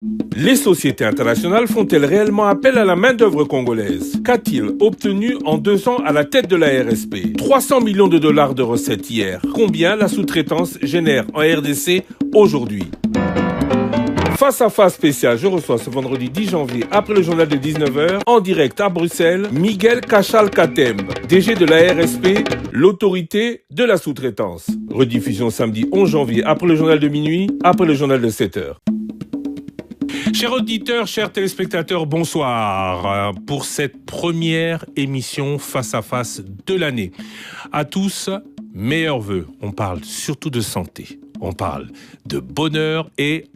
Les sociétés internationales font-elles réellement appel à la main-d'œuvre congolaise? Qu'a-t-il obtenu en 2 ans à la tête de la RSP? 300 millions de dollars de recettes hier. Combien la sous-traitance génère en RDC aujourd'hui? Face à face spécial, je reçois ce vendredi 10 janvier, après le journal de 19h, en direct à Bruxelles, Miguel Cachal-Katembe, DG de la RSP, l'autorité de la sous-traitance. Rediffusion samedi 11 janvier, après le journal de minuit, après le journal de 7h. Chers auditeurs, chers téléspectateurs, bonsoir pour cette première émission face à face de l'année. À tous, meilleurs vœux. On parle surtout de santé, on parle de bonheur et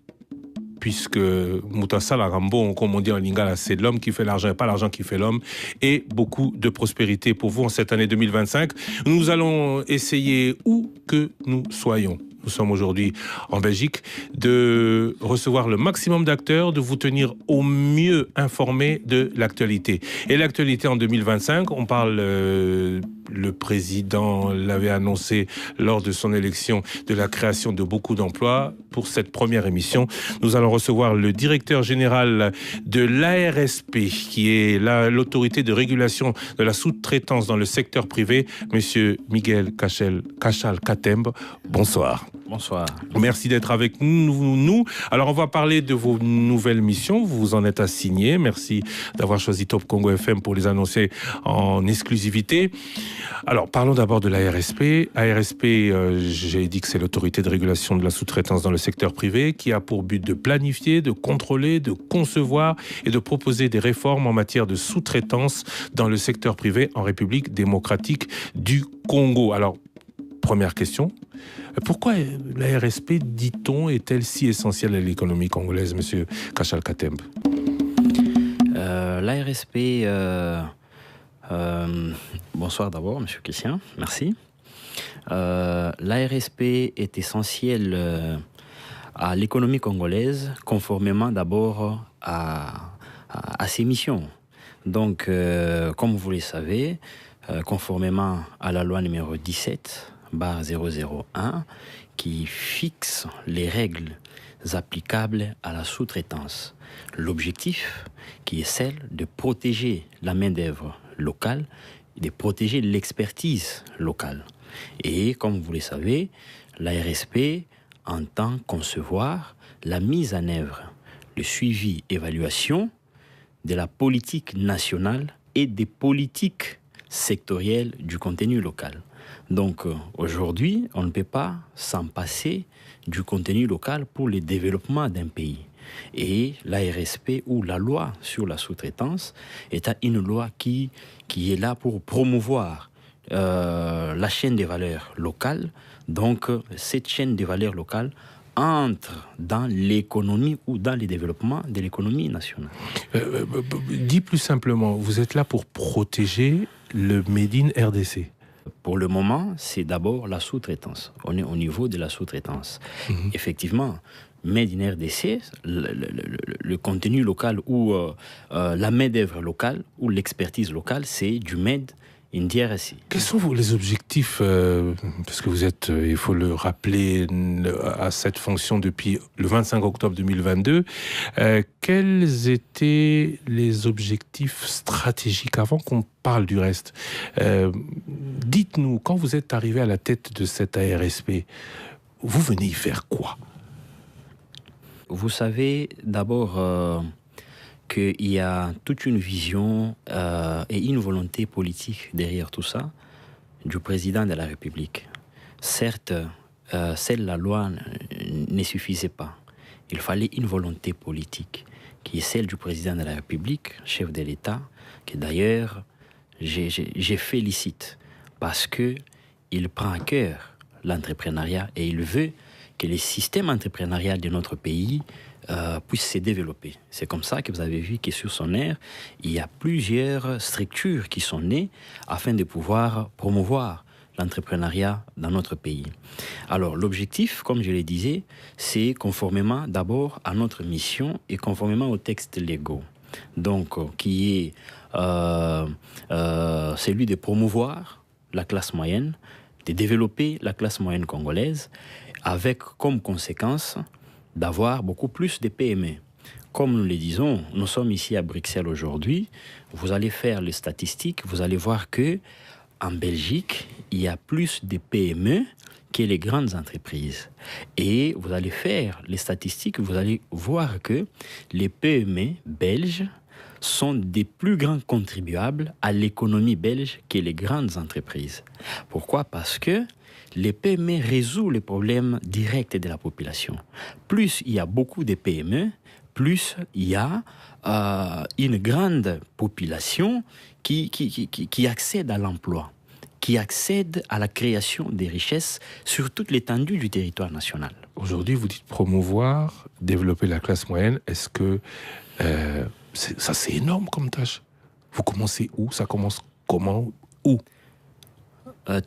puisque Moutassa Larambo, comme on dit en lingala, c'est l'homme qui fait l'argent et pas l'argent qui fait l'homme, et beaucoup de prospérité pour vous en cette année 2025. Nous allons essayer, où que nous soyons, nous sommes aujourd'hui en Belgique, de recevoir le maximum d'acteurs, de vous tenir au mieux informés de l'actualité. Et l'actualité en 2025, on parle, le président l'avait annoncé lors de son élection, de la création de beaucoup d'emplois. Pour cette première émission, nous allons recevoir le directeur général de l'ARSP, qui est l'autorité de régulation de la sous-traitance dans le secteur privé, monsieur Miguel Cachal-Katembe. Bonsoir. Bonsoir. Merci d'être avec nous. Alors, on va parler de vos nouvelles missions. Vous en êtes assigné. Merci d'avoir choisi Top Congo FM pour les annoncer en exclusivité. Alors, parlons d'abord de l'ARSP. ARSP, j'ai dit que c'est l'autorité de régulation de la sous-traitance dans le secteur privé qui a pour but de planifier, de contrôler, de concevoir et de proposer des réformes en matière de sous-traitance dans le secteur privé en République démocratique du Congo. Alors, première question. Pourquoi la RSP, dit-on, est-elle si essentielle à l'économie congolaise, monsieur Cachal-Katembe? La RSP, bonsoir d'abord, monsieur Christian, merci. La RSP est essentielle à l'économie congolaise, conformément d'abord à ses missions. Donc, comme vous le savez, conformément à la loi numéro 17/001, qui fixe les règles applicables à la sous-traitance. L'objectif, qui est celle de protéger la main-d'œuvre locale, de protéger l'expertise locale. Et comme vous le savez, la RSP entend concevoir la mise en œuvre, le suivi, évaluation de la politique nationale et des politiques sectorielles du contenu local. Donc aujourd'hui, on ne peut pas s'en passer du contenu local pour le développement d'un pays. Et la RSP ou la loi sur la sous-traitance est une loi qui est là pour promouvoir la chaîne des valeurs locales. Donc cette chaîne des valeurs locales entre dans l'économie ou dans le développement de l'économie nationale. Dit plus simplement, vous êtes là pour protéger le Made in RDC. Pour le moment, c'est d'abord la sous-traitance. On est au niveau de la sous-traitance. Effectivement, Made in RDC, le contenu local ou la main-d'œuvre locale ou l'expertise locale, c'est du Made in DRC. Quels sont les objectifs, parce que vous êtes, il faut le rappeler, à cette fonction depuis le 25 octobre 2022, quels étaient les objectifs stratégiques avant qu'on parle du reste? Dites-nous, quand vous êtes arrivé à la tête de cette ARSP, vous venez y faire quoi? Vous savez, d'abord qu'il y a toute une vision et une volonté politique derrière tout ça du président de la République. Certes, la loi ne suffisait pas. Il fallait une volonté politique qui est celle du président de la République, chef de l'État, que d'ailleurs je félicite parce qu'il prend à cœur l'entrepreneuriat et il veut que les systèmes entrepreneuriaux de notre pays puissent se développer. C'est comme ça que vous avez vu que sur son aire, il y a plusieurs structures qui sont nées afin de pouvoir promouvoir l'entrepreneuriat dans notre pays. Alors l'objectif, comme je le disais, c'est conformément d'abord à notre mission et conformément aux textes légaux. Donc qui est celui de promouvoir la classe moyenne, de développer la classe moyenne congolaise, avec comme conséquence d'avoir beaucoup plus de PME. Comme nous le disons, nous sommes ici à Bruxelles aujourd'hui. Vous allez faire les statistiques, vous allez voir que en Belgique, il y a plus de PME que les grandes entreprises. Et vous allez faire les statistiques, vous allez voir que les PME belges sont des plus grands contribuables à l'économie belge que les grandes entreprises. Pourquoi? Parce que les PME résolvent les problèmes directs de la population. Plus il y a beaucoup de PME, plus il y a une grande population qui accède à l'emploi, qui accède à la création des richesses sur toute l'étendue du territoire national. Aujourd'hui, vous dites promouvoir, développer la classe moyenne. Est-ce que ça, c'est énorme comme tâche? Vous commencez où? Ça commence comment? Où?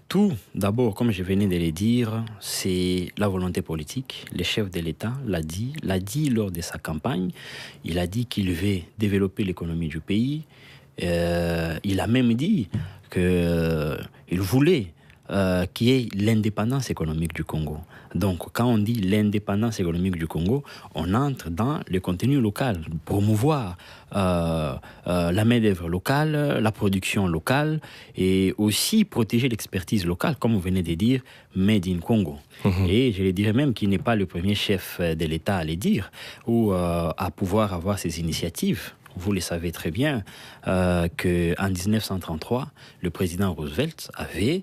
Tout, d'abord, comme je venais de le dire, c'est la volonté politique. Le chef de l'État l'a dit lors de sa campagne. Il a dit qu'il veut développer l'économie du pays. Il a même dit qu'il voulait qu'il y ait l'indépendance économique du Congo. Donc, quand on dit l'indépendance économique du Congo, on entre dans le contenu local, promouvoir la main-d'œuvre locale, la production locale et aussi protéger l'expertise locale, comme vous venez de dire, Made in Congo. Et je le dirais même qu'il n'est pas le premier chef de l'État à le dire ou à pouvoir avoir ces initiatives. Vous le savez très bien qu'en 1933, le président Roosevelt avait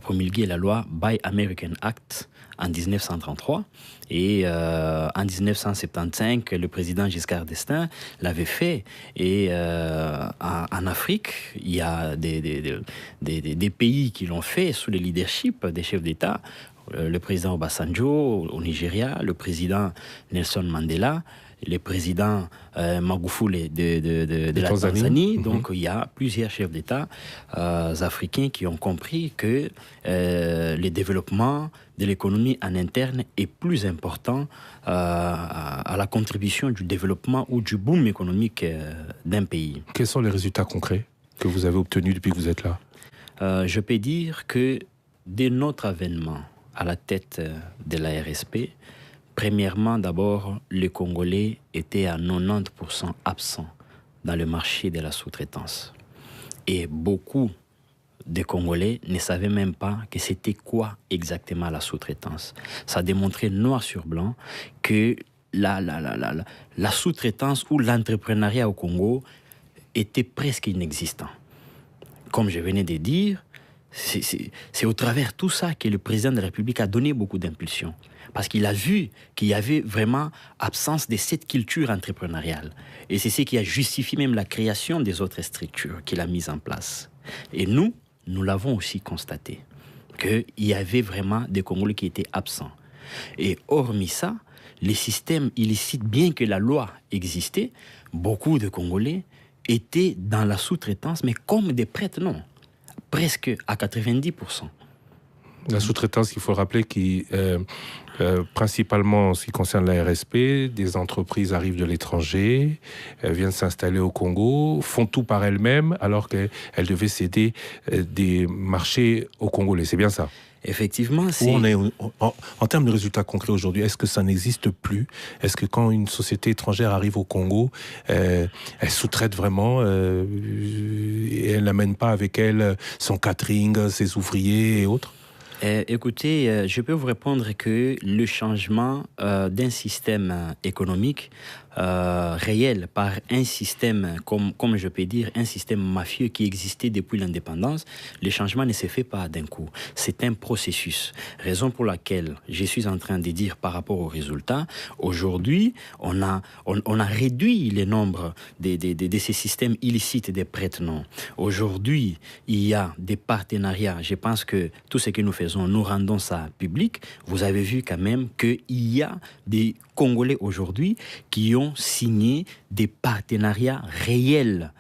promulgué la loi Buy American Act en 1933. Et en 1975, le président Giscard d'Estaing l'avait fait. Et en Afrique, il y a des pays qui l'ont fait sous le leadership des chefs d'État. Le président Obasanjo au Nigeria, le président Nelson Mandela, le président Magufuli de la Tanzanie. Donc, il y a plusieurs chefs d'État africains qui ont compris que le développement de l'économie en interne est plus important à la contribution du développement ou du boom économique d'un pays. Quels sont les résultats concrets que vous avez obtenus depuis que vous êtes là? Je peux dire que dès notre avènement à la tête de la RSP, premièrement, d'abord, les Congolais étaient à 90% absents dans le marché de la sous-traitance. Et beaucoup de Congolais ne savaient même pas que c'était quoi exactement la sous-traitance. Ça démontrait noir sur blanc que la sous-traitance ou l'entrepreneuriat au Congo était presque inexistant. Comme je venais de dire, c'est au travers de tout ça que le président de la République a donné beaucoup d'impulsion. Parce qu'il a vu qu'il y avait vraiment absence de cette culture entrepreneuriale. Et c'est ce qui a justifié même la création des autres structures qu'il a mises en place. Et nous l'avons aussi constaté, qu'il y avait vraiment des Congolais qui étaient absents. Et hormis ça, les systèmes illicites, bien que la loi existait, beaucoup de Congolais étaient dans la sous-traitance, mais comme des prêtres, non. Presque à 90%. La sous-traitance, il faut le rappeler, qui principalement en ce qui concerne la RSP, des entreprises arrivent de l'étranger, viennent s'installer au Congo, font tout par elles-mêmes, alors qu'elles devaient céder des marchés aux Congolais. C'est bien ça? Effectivement, c'est... Où on est en termes de résultats concrets aujourd'hui, est-ce que ça n'existe plus? Est-ce que quand une société étrangère arrive au Congo, elle sous-traite vraiment et elle n'amène pas avec elle son catering, ses ouvriers et autres? Écoutez, je peux vous répondre que le changement d'un système économique réel par un système, comme je peux dire, un système mafieux qui existait depuis l'indépendance, le changement ne se fait pas d'un coup. C'est un processus. Raison pour laquelle je suis en train de dire par rapport aux résultats, aujourd'hui, on a réduit le nombre de ces systèmes illicites des prête-noms. Aujourd'hui, il y a des partenariats. Je pense que tout ce que nous faisons, nous rendons ça public. Vous avez vu quand même qu'il y a des Congolais aujourd'hui qui ont signé des partenariats réels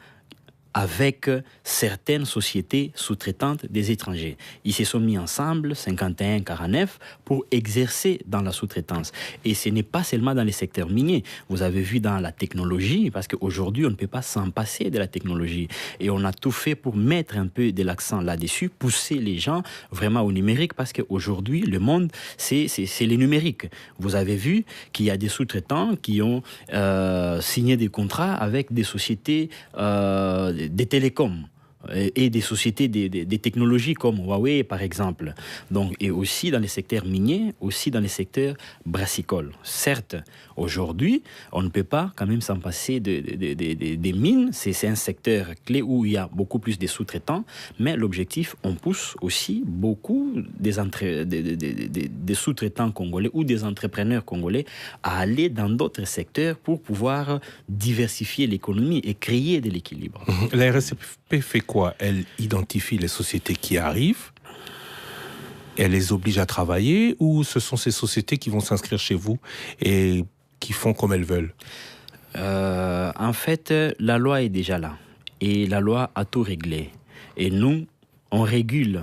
avec certaines sociétés sous-traitantes des étrangers. Ils se sont mis ensemble, 51-49, pour exercer dans la sous-traitance. Et ce n'est pas seulement dans les secteurs miniers. Vous avez vu dans la technologie, parce qu'aujourd'hui, on ne peut pas s'en passer de la technologie. Et on a tout fait pour mettre un peu de l'accent là-dessus, pousser les gens vraiment au numérique, parce qu'aujourd'hui, le monde, c'est le numérique. Vous avez vu qu'il y a des sous-traitants qui ont signé des contrats avec des sociétés des télécoms et des sociétés des technologies comme Huawei par exemple. Donc, et aussi dans les secteurs miniers, aussi dans les secteurs brassicoles. Certes, aujourd'hui, on ne peut pas quand même s'en passer des mines. C'est un secteur clé où il y a beaucoup plus de sous-traitants, mais l'objectif, on pousse aussi beaucoup des sous-traitants congolais ou des entrepreneurs congolais à aller dans d'autres secteurs pour pouvoir diversifier l'économie et créer de l'équilibre. La RSP fait quoi? Elle identifie les sociétés qui arrivent, elle les oblige à travailler, ou ce sont ces sociétés qui vont s'inscrire chez vous et qui font comme elles veulent? En fait, la loi est déjà là et la loi a tout réglé. Et nous, on régule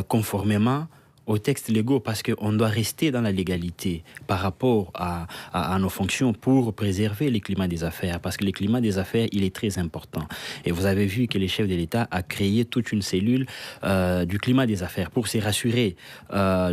conformément aux textes légaux parce qu'on doit rester dans la légalité par rapport à nos fonctions pour préserver le climat des affaires. Parce que le climat des affaires, il est très important. Et vous avez vu que le chef de l'État a créé toute une cellule du climat des affaires pour se rassurer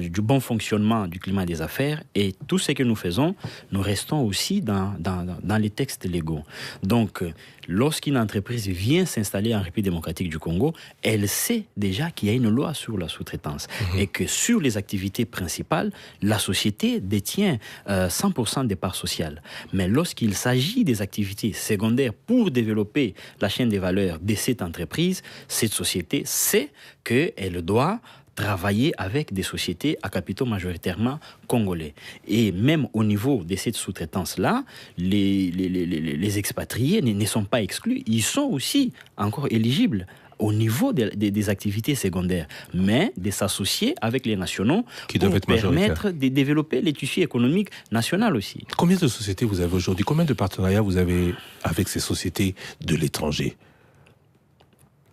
du bon fonctionnement du climat des affaires. Et tout ce que nous faisons, nous restons aussi dans les textes légaux. Donc, lorsqu'une entreprise vient s'installer en République démocratique du Congo, elle sait déjà qu'il y a une loi sur la sous-traitance et que sur les activités principales, la société détient 100% des parts sociales. Mais lorsqu'il s'agit des activités secondaires pour développer la chaîne des valeurs de cette entreprise, cette société sait qu'elle doit travailler avec des sociétés à capitaux majoritairement congolais. Et même au niveau de cette sous-traitance-là, les expatriés ne sont pas exclus. Ils sont aussi encore éligibles au niveau des activités secondaires, mais de s'associer avec les nationaux qui pour doivent être permettre de développer les tissus économiques nationaux aussi. Combien de sociétés vous avez aujourd'hui? Combien de partenariats vous avez avec ces sociétés de l'étranger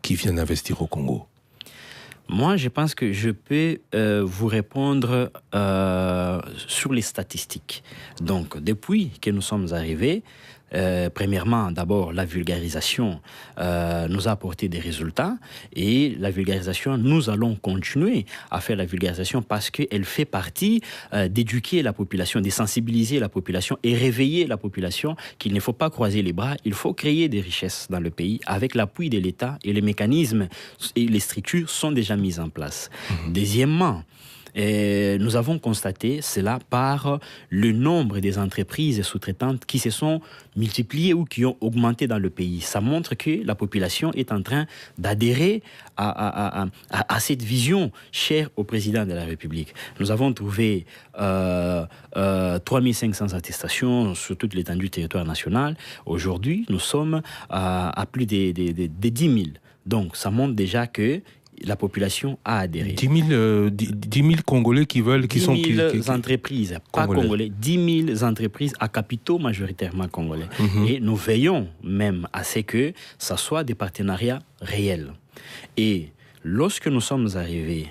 qui viennent investir au Congo? Moi, je pense que je peux vous répondre sur les statistiques. Donc, depuis que nous sommes arrivés, premièrement, d'abord, la vulgarisation nous a apporté des résultats et la vulgarisation, nous allons continuer à faire la vulgarisation parce qu'elle fait partie d'éduquer la population, de sensibiliser la population et réveiller la population qu'il ne faut pas croiser les bras, il faut créer des richesses dans le pays avec l'appui de l'État et les mécanismes et les structures sont déjà mis en place. Deuxièmement, et nous avons constaté cela par le nombre des entreprises sous-traitantes qui se sont multipliées ou qui ont augmenté dans le pays. Ça montre que la population est en train d'adhérer à cette vision chère au président de la République. Nous avons trouvé 3500 attestations sur toute l'étendue du territoire national. Aujourd'hui, nous sommes à plus de 10 000. Donc, ça montre déjà que la population a adhéré. 10 000 Congolais qui veulent... 10 000 entreprises, pas congolais. 10 000 entreprises à capitaux majoritairement congolais. Et nous veillons même à ce que ça soit des partenariats réels. Et lorsque nous sommes arrivés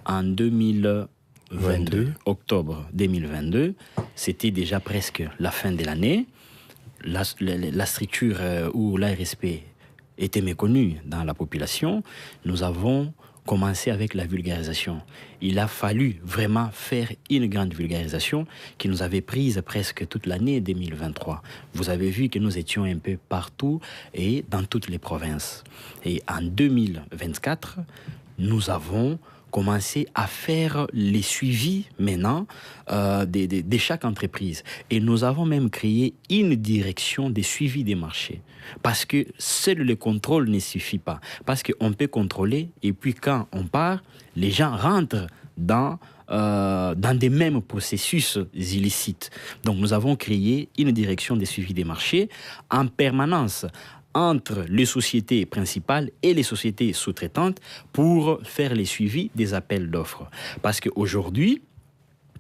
en 2022, octobre 2022, c'était déjà presque la fin de l'année. La structure ou l'ARSP était méconnu dans la population, nous avons commencé avec la vulgarisation. Il a fallu vraiment faire une grande vulgarisation qui nous avait prise presque toute l'année 2023. Vous avez vu que nous étions un peu partout et dans toutes les provinces. Et en 2024, nous avons commencer à faire les suivis maintenant de chaque entreprise. Et nous avons même créé une direction de suivi des marchés. Parce que seul le contrôle ne suffit pas. Parce qu'on peut contrôler et puis quand on part, les gens rentrent dans des mêmes processus illicites. Donc nous avons créé une direction de suivi des marchés en permanence entre les sociétés principales et les sociétés sous-traitantes pour faire les suivis des appels d'offres. Parce qu'aujourd'hui,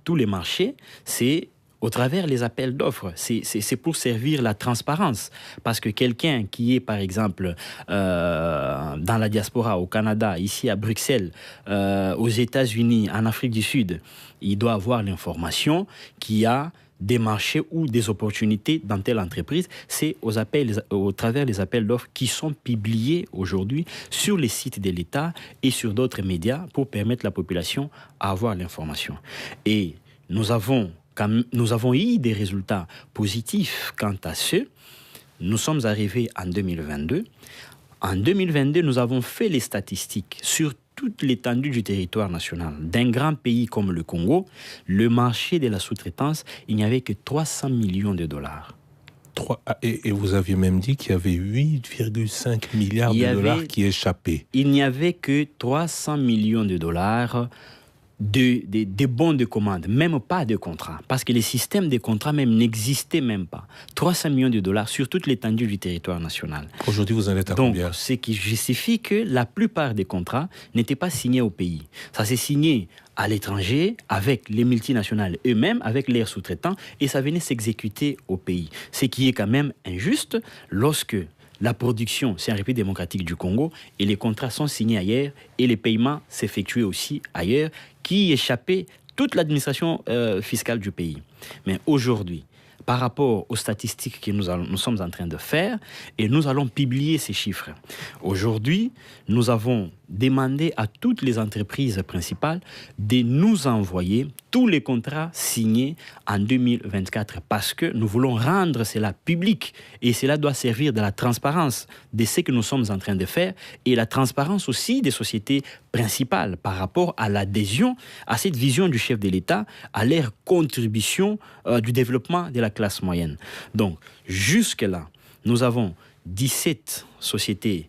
tous les marchés, c'est au travers les appels d'offres. C'est pour servir la transparence. Parce que quelqu'un qui est, par exemple, dans la diaspora, au Canada, ici à Bruxelles, aux États-Unis, en Afrique du Sud, il doit avoir l'information qu'il y a des marchés ou des opportunités dans telle entreprise. C'est au travers des appels d'offres qui sont publiés aujourd'hui sur les sites de l'État et sur d'autres médias pour permettre la population à avoir l'information. Et nous avons eu des résultats positifs quant à ce. Nous sommes arrivés en 2022. En 2022, nous avons fait les statistiques sur toute l'étendue du territoire national. D'un grand pays comme le Congo, le marché de la sous-traitance, il n'y avait que 300 millions de dollars. Et vous aviez même dit qu'il y avait 8,5 milliards de dollars qui échappaient. Il n'y avait que 300 millions de dollars de bons de commande, même pas de contrats, parce que les systèmes de contrats même n'existaient même pas. 300 millions de dollars sur toute l'étendue du territoire national. Aujourd'hui, vous en êtes à combien? Donc, ce qui justifie que la plupart des contrats n'étaient pas signés au pays. Ça s'est signé à l'étranger, avec les multinationales eux-mêmes, avec leurs sous-traitants, et ça venait s'exécuter au pays. Ce qui est quand même injuste lorsque la production, c'est en République démocratique du Congo, et les contrats sont signés ailleurs, et les paiements s'effectuaient aussi ailleurs, qui échappaient toute l'administration fiscale du pays. Mais aujourd'hui, par rapport aux statistiques que nous sommes en train de faire, et nous allons publier ces chiffres. Aujourd'hui, nous avons demandé à toutes les entreprises principales de nous envoyer tous les contrats signés en 2024 parce que nous voulons rendre cela public et cela doit servir de la transparence de ce que nous sommes en train de faire et la transparence aussi des sociétés principales par rapport à l'adhésion à cette vision du chef de l'État, à leur contribution du développement de la classe moyenne. Donc, jusque-là, nous avons 17 sociétés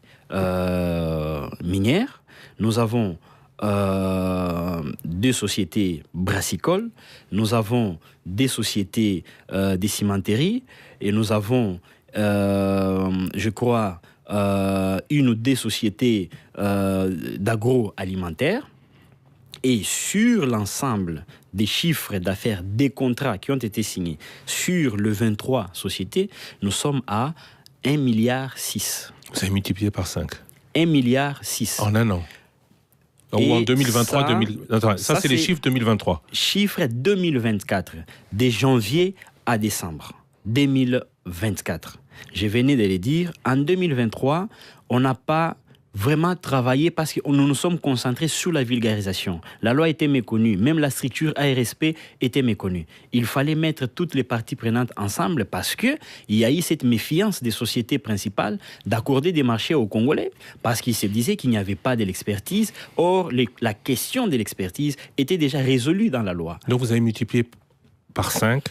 minières, nous avons 2 sociétés brassicoles, nous avons des sociétés des cimenteries et nous avons, je crois, 1 ou 2 sociétés d'agroalimentaire. Et sur l'ensemble des chiffres d'affaires, des contrats qui ont été signés sur le 23 sociétés, nous sommes à 1,6 milliard. Vous avez multiplié par 5. 1,6 milliard. En un an. Ou en 2023, ça c'est les chiffres 2023. Chiffres 2024, de janvier à décembre 2024. Je venais de le dire, en 2023, on n'a pas vraiment travaillé parce que nous nous sommes concentrés sur la vulgarisation. La loi était méconnue, même la structure ARSP était méconnue. Il fallait mettre toutes les parties prenantes ensemble parce qu'il y a eu cette méfiance des sociétés principales d'accorder des marchés aux Congolais parce qu'ils se disaient qu'il n'y avait pas de l'expertise. Or, la question de l'expertise était déjà résolue dans la loi. Donc vous avez multiplié par 5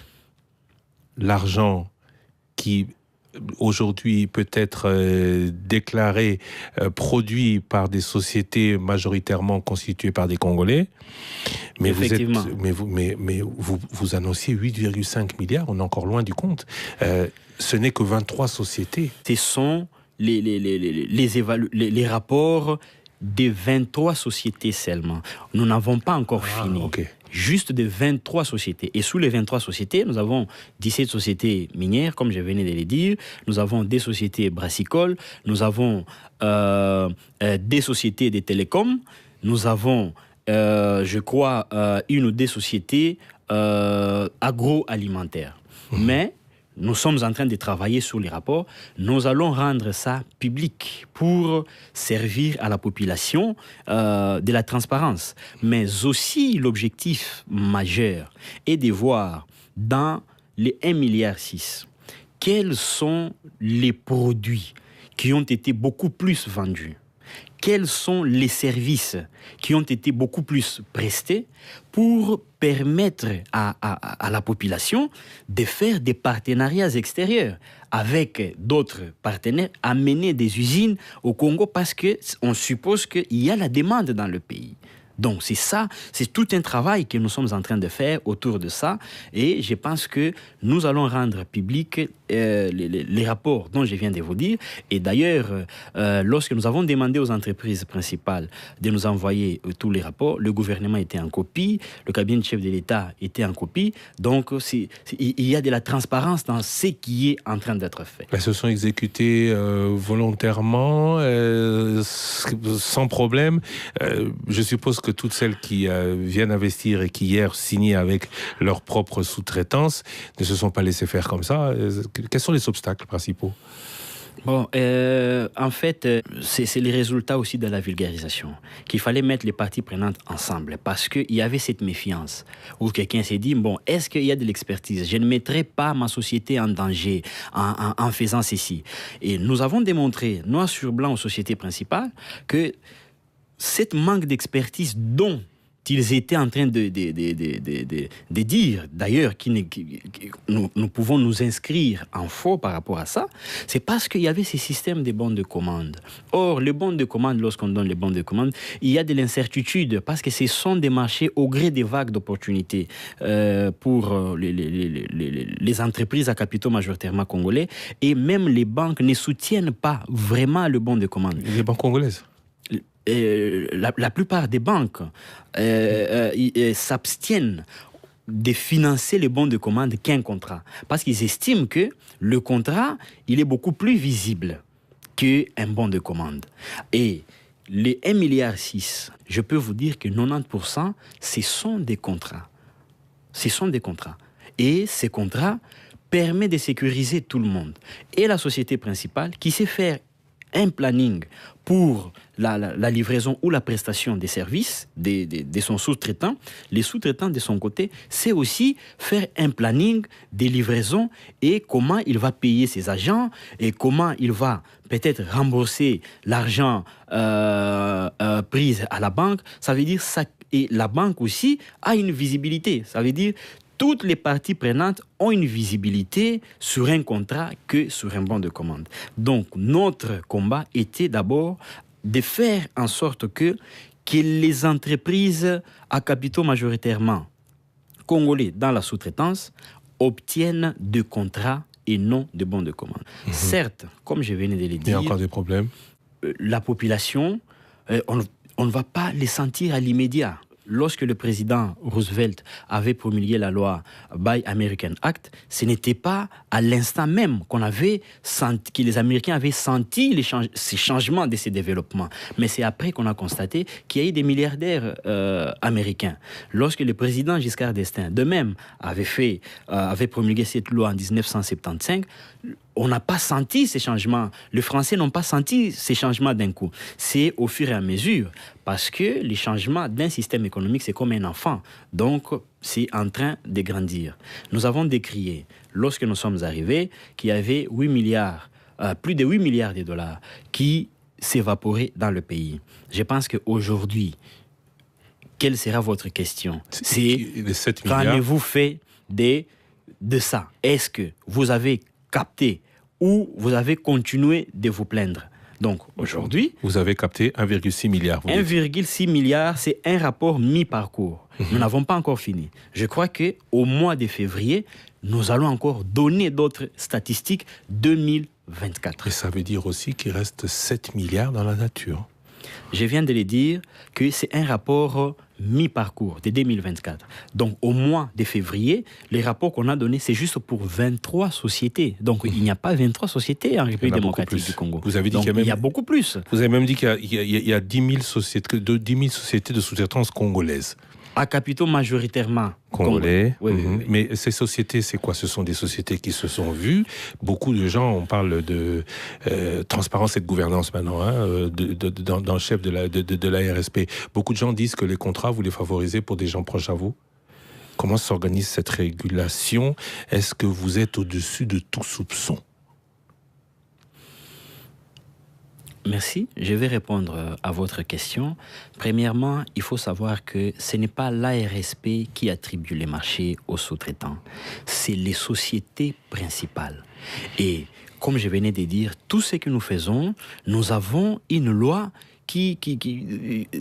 l'argent qui aujourd'hui peut être déclaré produit par des sociétés majoritairement constituées par des Congolais, mais effectivement. Vous annonciez 8,5 milliards, on est encore loin du compte. Ce n'est que 23 sociétés. Ce sont les rapports des 23 sociétés seulement. Nous n'avons pas encore fini. Okay. Juste de 23 sociétés. Et sous les 23 sociétés, nous avons 17 sociétés minières, comme je venais de le dire. Nous avons des sociétés brassicoles. Nous avons des sociétés de télécoms. Nous avons, je crois, 1 ou 2 sociétés agroalimentaires. Mais nous sommes en train de travailler sur les rapports. Nous allons rendre ça public pour servir à la population de la transparence. Mais aussi, l'objectif majeur est de voir dans les 1,6 milliard, quels sont les produits qui ont été beaucoup plus vendus. Quels sont les services qui ont été beaucoup plus prestés pour permettre à la population de faire des partenariats extérieurs avec d'autres partenaires, amener des usines au Congo parce qu'on suppose qu'il y a la demande dans le pays. Donc c'est ça, c'est tout un travail que nous sommes en train de faire autour de ça. Et je pense que nous allons rendre public les rapports dont je viens de vous dire. Et d'ailleurs, lorsque nous avons demandé aux entreprises principales de nous envoyer tous les rapports, le gouvernement était en copie, le cabinet du chef de l'État était en copie. Donc il y a de la transparence dans ce qui est en train d'être fait. Elles se sont exécutées volontairement, sans problème. Je suppose que toutes celles qui viennent investir et qui hier signaient avec leur propre sous-traitance ne se sont pas laissées faire comme ça. Quels sont les obstacles principaux ? Bon, en fait, c'est les résultats aussi de la vulgarisation. Qu'il fallait mettre les parties prenantes ensemble parce qu'il y avait cette méfiance où quelqu'un s'est dit, bon, est-ce qu'il y a de l'expertise ? Je ne mettrai pas ma société en danger en faisant ceci. Et nous avons démontré, noir sur blanc aux sociétés principales, que cette manque d'expertise dont ils étaient en train de dire, d'ailleurs, nous pouvons nous inscrire en faux par rapport à ça, c'est parce qu'il y avait ces systèmes de bons de commande. Or, les bons de commande, lorsqu'on donne les bons de commande, il y a de l'incertitude parce que ce sont des marchés au gré des vagues d'opportunités pour les entreprises à capitaux majoritairement congolais, et même les banques ne soutiennent pas vraiment le bon de commande. Les banques congolaises ? La plupart des banques s'abstiennent de financer les bons de commande qu'un contrat. Parce qu'ils estiment que le contrat, il est beaucoup plus visible qu'un bon de commande. Et les 1,6 milliard, je peux vous dire que 90%, ce sont des contrats. Ce sont des contrats. Et ces contrats permettent de sécuriser tout le monde. Et la société principale qui sait faire un planning pour la livraison ou la prestation des services de son sous-traitant, les sous-traitants de son côté, c'est aussi faire un planning des livraisons et comment il va payer ses agents et comment il va peut-être rembourser l'argent pris à la banque. Ça veut dire ça, et la banque aussi a une visibilité. Ça veut dire toutes les parties prenantes ont une visibilité sur un contrat que sur un bon de commande. Donc, notre combat était d'abord de faire en sorte que les entreprises à capitaux majoritairement congolais dans la sous-traitance obtiennent des contrats et non de bons de commande. Certes, comme je venais de le dire, il y a encore des problèmes. La population, on ne va pas les sentir à l'immédiat. Lorsque le président Roosevelt avait promulgué la loi Buy American Act, ce n'était pas à l'instant même que les Américains avaient senti ces changements de ces développements. Mais c'est après qu'on a constaté qu'il y a eu des milliardaires américains. Lorsque le président Giscard d'Estaing, de même, avait promulgué cette loi en 1975, on n'a pas senti ces changements. Les Français n'ont pas senti ces changements d'un coup. C'est au fur et à mesure, parce que les changements d'un système économique, c'est comme un enfant. Donc, c'est en train de grandir. Nous avons décrié, lorsque nous sommes arrivés, qu'il y avait plus de 8 milliards de dollars qui s'évaporaient dans le pays. Je pense qu'aujourd'hui, quelle sera votre question ? C'est les 7 milliards. Qu'en avez-vous fait de ça ? Est-ce que vous avez capté ou vous avez continué de vous plaindre? Donc aujourd'hui, vous avez capté 1,6 milliard. 1,6 milliard, c'est un rapport mi-parcours. Nous n'avons pas encore fini. Je crois qu'au mois de février, nous allons encore donner d'autres statistiques 2024. Et ça veut dire aussi qu'il reste 7 milliards dans la nature. Je viens de le dire que c'est un rapport mi-parcours de 2024. Donc, au mois de février, les rapports qu'on a donnés, c'est juste pour 23 sociétés. Donc, il n'y a pas 23 sociétés en République démocratique du Congo. Vous avez dit il y a beaucoup plus. Vous avez même dit qu'il y a 10 000 sociétés de sous-traitance congolaises. À capitaux majoritairement congolais. Oui. Mais ces sociétés, c'est quoi? Ce sont des sociétés qui se sont vues. Beaucoup de gens, on parle de transparence et de gouvernance maintenant, dans le chef de la RSP. Beaucoup de gens disent que les contrats, vous les favorisez pour des gens proches à vous. Comment s'organise cette régulation? Est-ce que vous êtes au-dessus de tout soupçon? Merci. Je vais répondre à votre question. Premièrement, il faut savoir que ce n'est pas l'ARSP qui attribue les marchés aux sous-traitants. C'est les sociétés principales. Et comme je venais de dire, tout ce que nous faisons, nous avons une loi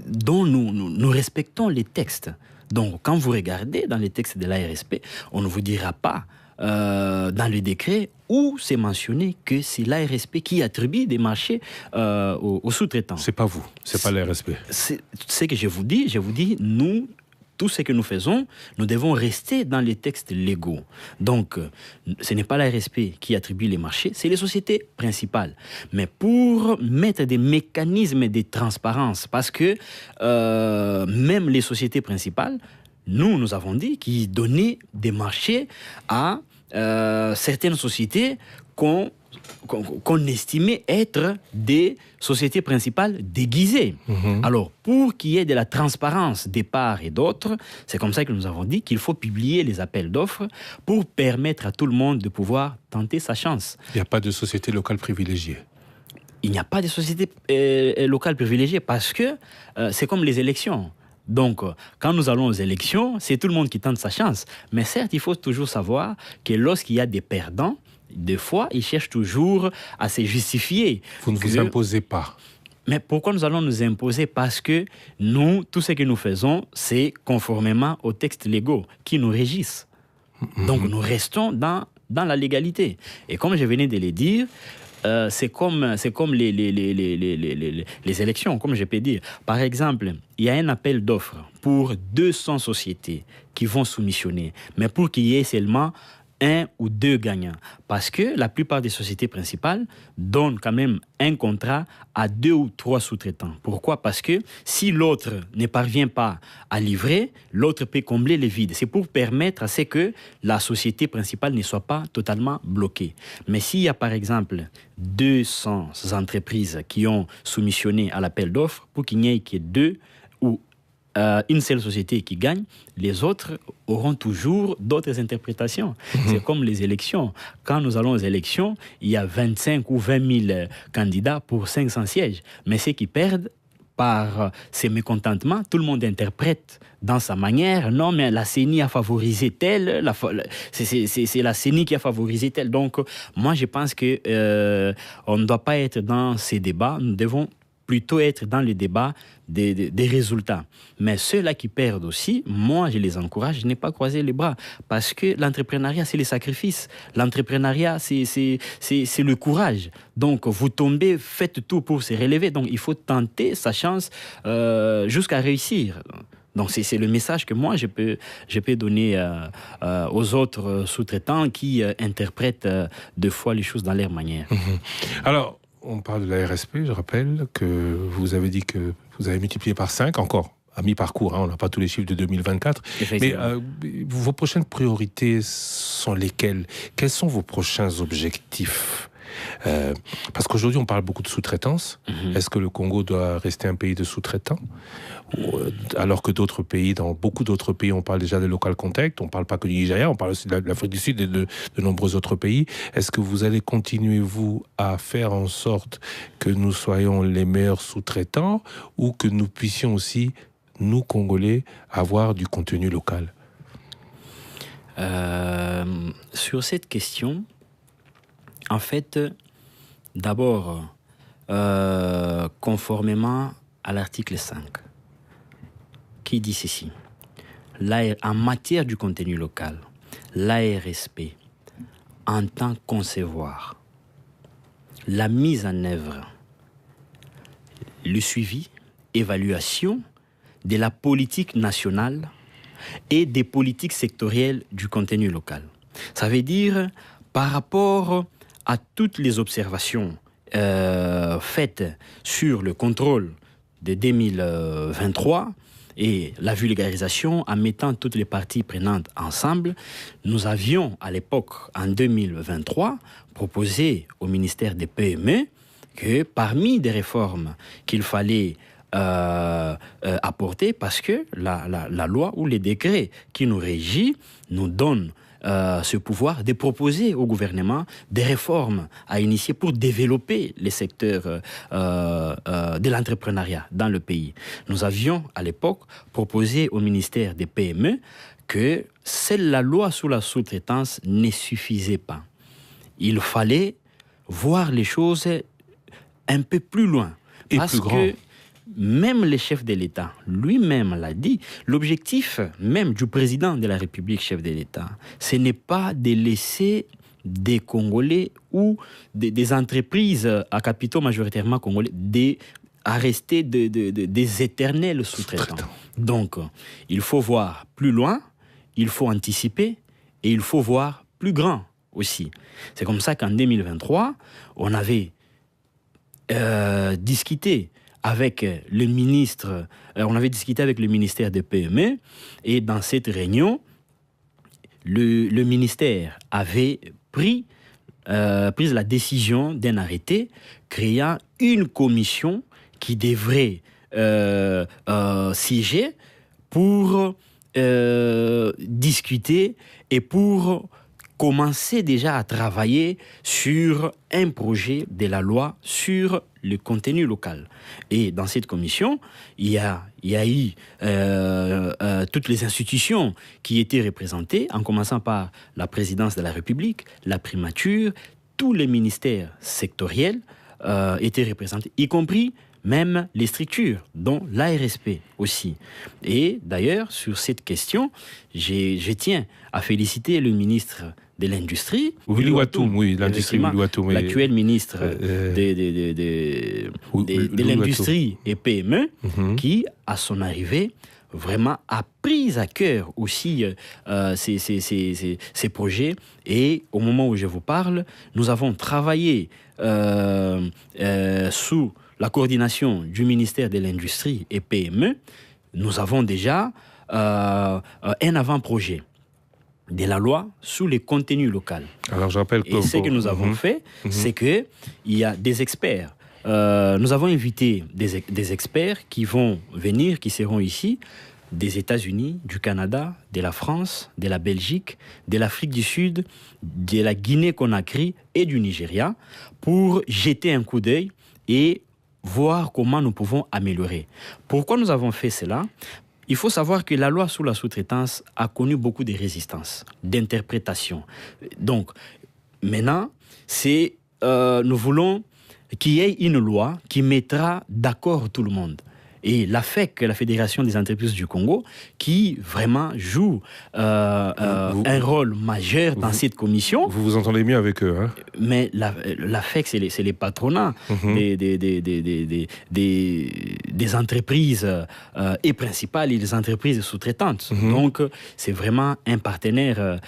dont nous respectons les textes. Donc, quand vous regardez dans les textes de l'ARSP, on ne vous dira pas dans le décret où c'est mentionné que c'est l'ARSP qui attribue des marchés aux sous-traitants. C'est pas vous, c'est pas l'ARSP. C'est ce que je vous dis, nous, tout ce que nous faisons, nous devons rester dans les textes légaux. Donc, ce n'est pas l'ARSP qui attribue les marchés, c'est les sociétés principales. Mais pour mettre des mécanismes de transparence, parce que même les sociétés principales, nous avons dit qu'ils donnaient des marchés à certaines sociétés qu'on estimait être des sociétés principales déguisées. Alors, pour qu'il y ait de la transparence des parts et d'autres, c'est comme ça que nous avons dit qu'il faut publier les appels d'offres pour permettre à tout le monde de pouvoir tenter sa chance. Il n'y a pas de société locale privilégiée. Il n'y a pas de société locale privilégiée parce que c'est comme les élections. Donc, quand nous allons aux élections, c'est tout le monde qui tente sa chance. Mais certes, il faut toujours savoir que lorsqu'il y a des perdants, des fois, ils cherchent toujours à se justifier. Vous ne vous imposez pas. Mais pourquoi nous allons nous imposer? Parce que nous, tout ce que nous faisons, c'est conformément aux textes légaux qui nous régissent. Donc, nous restons dans la légalité. Et comme je venais de le dire, c'est comme les élections, comme je peux dire. Par exemple, il y a un appel d'offres pour 200 sociétés qui vont soumissionner, mais pour qu'il y ait seulement 1 ou 2 gagnants. Parce que la plupart des sociétés principales donnent quand même un contrat à 2 ou 3 sous-traitants. Pourquoi? Parce que si l'autre ne parvient pas à livrer, l'autre peut combler les vides. C'est pour permettre à ce que la société principale ne soit pas totalement bloquée. Mais s'il y a par exemple 200 entreprises qui ont soumissionné à l'appel d'offres, pour qu'il n'y ait que 2 ou une seule société qui gagne, les autres auront toujours d'autres interprétations. C'est comme les élections. Quand nous allons aux élections, il y a 25 ou 20 000 candidats pour 500 sièges. Mais ceux qui perdent, par ces mécontentements, tout le monde interprète dans sa manière. Non, mais la CENI a favorisé tel, c'est la CENI qui a favorisé tel. Donc, moi, je pense qu'on ne doit pas être dans ces débats. Nous devons plutôt être dans le débat des résultats. Mais ceux-là qui perdent aussi, moi, je les encourage, je n'ai pas croisé les bras. Parce que l'entrepreneuriat, c'est les sacrifices. L'entrepreneuriat, c'est le courage. Donc, vous tombez, faites tout pour se relever. Donc, il faut tenter sa chance jusqu'à réussir. Donc, c'est le message que moi, je peux donner aux autres sous-traitants qui interprètent deux fois les choses dans leur manière. Alors, on parle de la RSP, je rappelle que vous avez dit que vous avez multiplié par 5 encore, à mi-parcours, on n'a pas tous les chiffres de 2024. Mais vos prochaines priorités sont lesquelles? Quels sont vos prochains objectifs? Parce qu'aujourd'hui, on parle beaucoup de sous-traitance. Est-ce que le Congo doit rester un pays de sous-traitants? Alors que d'autres pays, dans beaucoup d'autres pays, on parle déjà de local contact, on ne parle pas que du Nigeria, on parle aussi de l'Afrique du Sud et de nombreux autres pays. Est-ce que vous allez continuer, vous, à faire en sorte que nous soyons les meilleurs sous-traitants ou que nous puissions aussi, nous, Congolais, avoir du contenu local? Sur cette question, en fait, d'abord, conformément à l'article 5, qui dit ceci: en matière du contenu local, l'ARSP entend concevoir la mise en œuvre, le suivi, évaluation de la politique nationale et des politiques sectorielles du contenu local. Ça veut dire, par rapport à toutes les observations faites sur le contrôle de 2023 et la vulgarisation en mettant toutes les parties prenantes ensemble, nous avions à l'époque, en 2023, proposé au ministère des PME que parmi des réformes qu'il fallait apporter, parce que la loi ou les décrets qui nous régit nous donnent ce pouvoir de proposer au gouvernement des réformes à initier pour développer les secteurs de l'entrepreneuriat dans le pays. Nous avions à l'époque proposé au ministère des PME que seule la loi sur la sous-traitance ne suffisait pas. Il fallait voir les choses un peu plus loin. Et parce plus grand. que même le chef de l'État lui-même l'a dit, l'objectif même du président de la République, chef de l'État, ce n'est pas de laisser des Congolais ou des entreprises à capitaux majoritairement congolais à rester des éternels sous-traitants. Donc, il faut voir plus loin, il faut anticiper et il faut voir plus grand aussi. C'est comme ça qu'en 2023, on avait discuté avec le ministre, on avait discuté avec le ministère des PME et dans cette réunion, le ministère avait pris la décision d'un arrêté créant une commission qui devrait siéger pour discuter et pour commencer déjà à travailler sur un projet de la loi sur le contenu local. Et dans cette commission, il y a eu toutes les institutions qui étaient représentées, en commençant par la présidence de la République, la primature, tous les ministères sectoriels étaient représentés, y compris même les structures, dont l'ARSP aussi. Et d'ailleurs, sur cette question, je tiens à féliciter le ministre de l'Industrie, Willy Watoum, oui, l'industrie Willy Watoum, l'actuel ministre de l'Industrie et PME, qui, à son arrivée, vraiment a pris à cœur aussi ces projets. Et au moment où je vous parle, nous avons travaillé sous la coordination du ministère de l'Industrie et PME. Nous avons déjà un avant-projet de la loi sous les contenus locaux. Alors, je rappelle et ce que nous avons fait, c'est qu'il y a des experts. Nous avons invité des experts qui vont venir, qui seront ici, des États-Unis, du Canada, de la France, de la Belgique, de l'Afrique du Sud, de la Guinée-Conakry et du Nigeria, pour jeter un coup d'œil et voir comment nous pouvons améliorer. Pourquoi nous avons fait cela ? Il faut savoir que la loi sur la sous-traitance a connu beaucoup de résistances, d'interprétations. Donc, maintenant, nous voulons qu'il y ait une loi qui mettra d'accord tout le monde. Et la FEC, la Fédération des entreprises du Congo, qui vraiment joue un rôle majeur dans cette commission. Vous vous entendez mieux avec eux, hein? Mais la FEC, c'est les patronats des entreprises et principales et des entreprises sous-traitantes. Donc, c'est vraiment un partenaire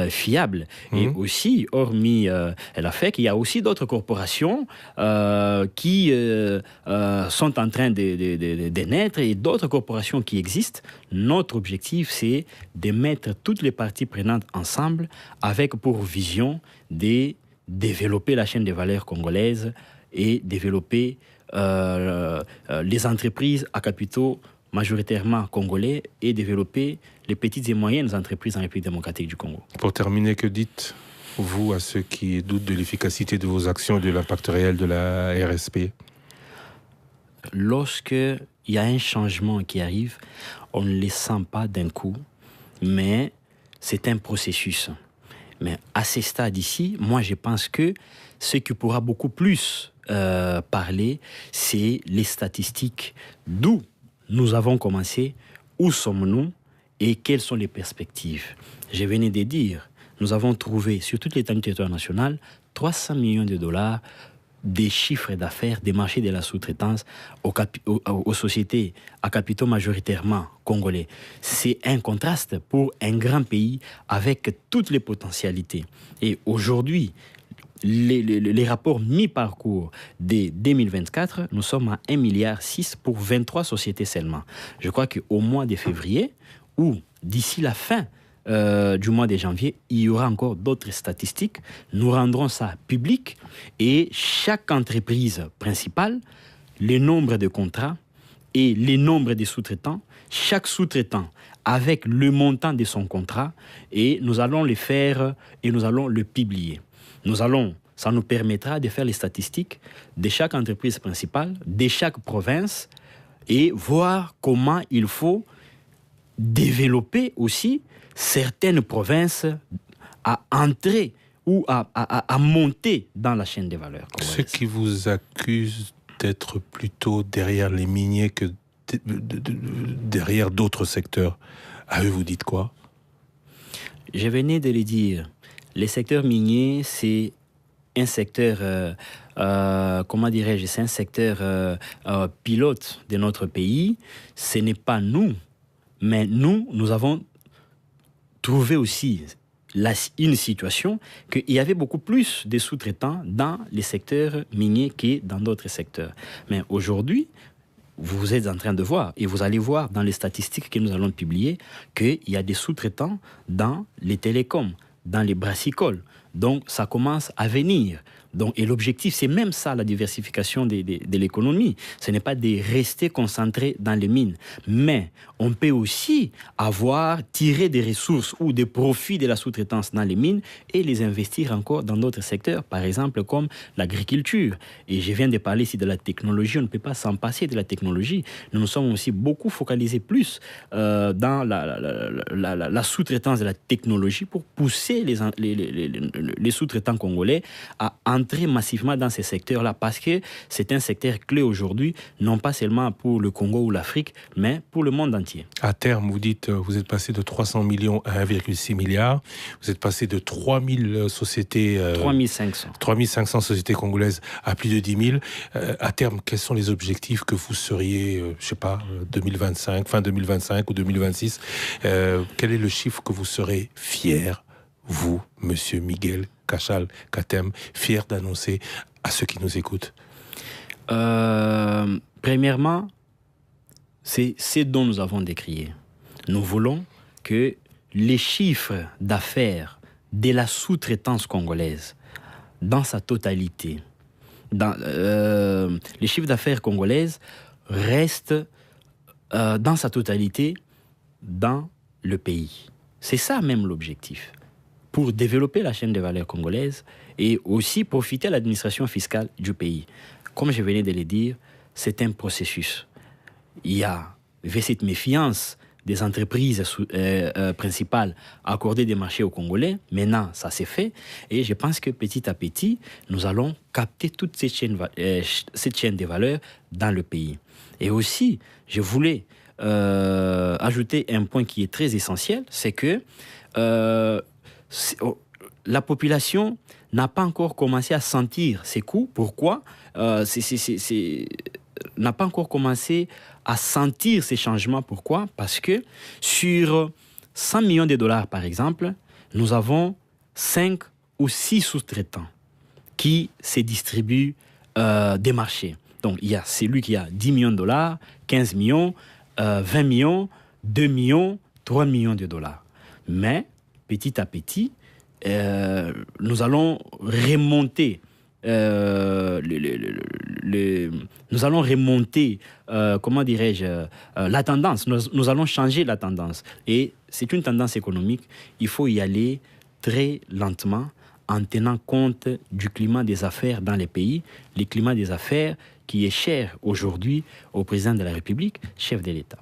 fiable. Et aussi, hormis la FEC, il y a aussi d'autres corporations qui sont en train de naître et d'autres corporations qui existent. Notre objectif, c'est de mettre toutes les parties prenantes ensemble avec pour vision de développer la chaîne de valeur congolaise et développer les entreprises à capitaux majoritairement congolais et développer les petites et moyennes entreprises en République démocratique du Congo. Pour terminer, que dites-vous à ceux qui doutent de l'efficacité de vos actions et de l'impact réel de la RSP? Lorsque il y a un changement qui arrive, on ne le sent pas d'un coup, mais c'est un processus. Mais à ce stade ici, moi je pense que ce qui pourra beaucoup plus parler, c'est les statistiques. D'où nous avons commencé, où sommes-nous et quelles sont les perspectives. Je venais de dire, nous avons trouvé sur toute l'étendue du territoire national 300 millions de dollars des chiffres d'affaires des marchés de la sous-traitance aux sociétés à capitaux majoritairement congolais. C'est un contraste pour un grand pays avec toutes les potentialités. Et aujourd'hui, les rapports mi-parcours de 2024, nous sommes à 1,6 milliard pour 23 sociétés seulement. Je crois qu'au mois de février, ou d'ici la fin du mois de janvier, il y aura encore d'autres statistiques. Nous rendrons ça public et chaque entreprise principale, le nombre de contrats et le nombre de sous-traitants, chaque sous-traitant avec le montant de son contrat, et nous allons le faire et nous allons le publier. Ça nous permettra de faire les statistiques de chaque entreprise principale, de chaque province et voir comment il faut développer aussi certaines provinces à entrer ou à monter dans la chaîne des valeurs congolaises. Ceux qui vous accusent d'être plutôt derrière les miniers que derrière d'autres secteurs, à eux vous dites quoi? Je venais de le dire. Les secteurs miniers, c'est un secteur, comment dirais-je, c'est un secteur pilote de notre pays. Ce n'est pas nous, mais nous avons trouvé aussi une situation qu'il y avait beaucoup plus de sous-traitants dans les secteurs miniers que dans d'autres secteurs. Mais aujourd'hui, vous êtes en train de voir, et vous allez voir dans les statistiques que nous allons publier, qu'il y a des sous-traitants dans les télécoms, dans les brassicoles. Donc, ça commence à venir. Donc, et l'objectif, c'est même ça, la diversification de l'économie. Ce n'est pas de rester concentré dans les mines. Mais on peut aussi tirer des ressources ou des profits de la sous-traitance dans les mines et les investir encore dans d'autres secteurs, par exemple comme l'agriculture. Et je viens de parler ici de la technologie. On ne peut pas s'en passer de la technologie. Nous nous sommes aussi beaucoup focalisés plus dans la sous-traitance de la technologie pour pousser les sous-traitants congolais à entrer massivement dans ces secteurs-là, parce que c'est un secteur clé aujourd'hui, non pas seulement pour le Congo ou l'Afrique, mais pour le monde entier. À terme, vous dites, vous êtes passé de 300 millions à 1,6 milliard. Vous êtes passé de 3000 sociétés... 3500. 3500 sociétés congolaises à plus de 10 000. À terme, quels sont les objectifs que vous seriez, je sais pas, 2025, fin 2025 ou 2026 quel est le chiffre que vous serez fier, vous, monsieur Miguel Cachal Katem, fier d'annoncer à ceux qui nous écoutent? Premièrement, c'est ce dont nous avons décrié. Nous voulons que les chiffres d'affaires de la sous-traitance congolaise, dans sa totalité, les chiffres d'affaires congolaises restent dans sa totalité dans le pays. C'est ça même l'objectif, pour développer la chaîne de valeur congolaise et aussi profiter à l'administration fiscale du pays. Comme je venais de le dire, c'est un processus. Il y avait cette méfiance des entreprises principales à accorder des marchés aux Congolais. Maintenant, ça s'est fait. Et je pense que petit à petit, nous allons capter toute cette chaîne de valeur dans le pays. Et aussi, je voulais ajouter un point qui est très essentiel, c'est que la population n'a pas encore commencé à sentir ces coûts. Pourquoi n'a pas encore commencé à sentir ces changements. Pourquoi? Parce que sur 100 millions de dollars, par exemple, nous avons 5 ou 6 sous-traitants qui se distribuent des marchés. Donc, il y a celui qui a 10 millions de dollars, 15 millions, 20 millions, 2 millions, 3 millions de dollars. Mais, petit à petit, nous allons remonter nous allons remonter, comment dirais-je, la tendance. Nous allons changer la tendance. Et c'est une tendance économique. Il faut y aller très lentement en tenant compte du climat des affaires dans les pays. Le climat des affaires qui est cher aujourd'hui au président de la République, chef de l'État.